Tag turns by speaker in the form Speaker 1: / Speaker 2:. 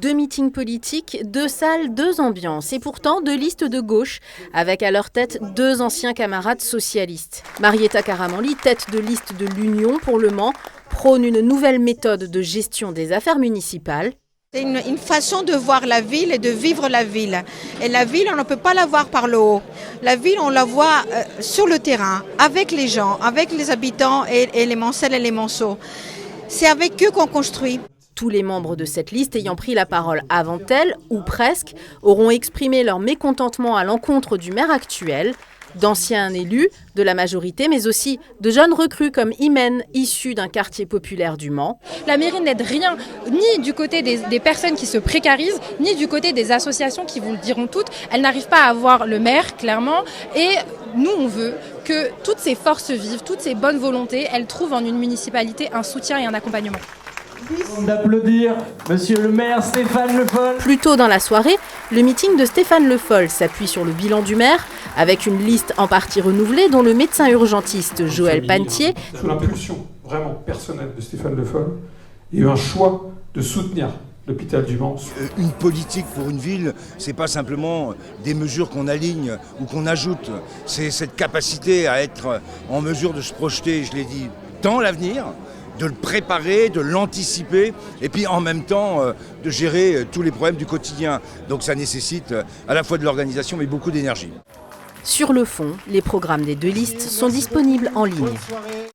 Speaker 1: 2 meetings politiques, 2 salles, 2 ambiances et pourtant 2 listes de gauche avec à leur tête 2 anciens camarades socialistes. Marietta Karamanli, tête de liste de l'Union pour Le Mans, prône une nouvelle méthode de gestion des affaires municipales.
Speaker 2: C'est une façon de voir la ville et de vivre la ville. Et la ville, on ne peut pas la voir par le haut. La ville, on la voit sur le terrain, avec les gens, avec les habitants et les Mancelles et les Monceaux. C'est avec eux qu'on construit.
Speaker 1: Tous les membres de cette liste ayant pris la parole avant elle, ou presque, auront exprimé leur mécontentement à l'encontre du maire actuel, d'anciens élus, de la majorité, mais aussi de jeunes recrues comme Imen, issus d'un quartier populaire du Mans.
Speaker 3: La mairie n'aide rien, ni du côté des personnes qui se précarisent, ni du côté des associations qui vous le diront toutes. Elle n'arrive pas à avoir le maire, clairement, et nous, on veut que toutes ces forces vives, toutes ces bonnes volontés, elles trouvent en une municipalité un soutien et un accompagnement.
Speaker 4: D'applaudir Monsieur le maire Stéphane Le Foll.
Speaker 1: Plus tôt dans la soirée, le meeting de Stéphane Le Foll s'appuie sur le bilan du maire, avec une liste en partie renouvelée dont le médecin urgentiste Joël Panetier.
Speaker 5: Sous l'impulsion vraiment personnelle de Stéphane Le Foll, il y a eu un choix de soutenir l'hôpital du Mans.
Speaker 6: Une politique pour une ville, c'est pas simplement des mesures qu'on aligne ou qu'on ajoute. C'est cette capacité à être en mesure de se projeter, je l'ai dit, dans l'avenir, de le préparer, de l'anticiper et puis en même temps de gérer tous les problèmes du quotidien. Donc ça nécessite à la fois de l'organisation mais beaucoup d'énergie.
Speaker 1: Sur le fond, les programmes des 2 listes sont disponibles en ligne.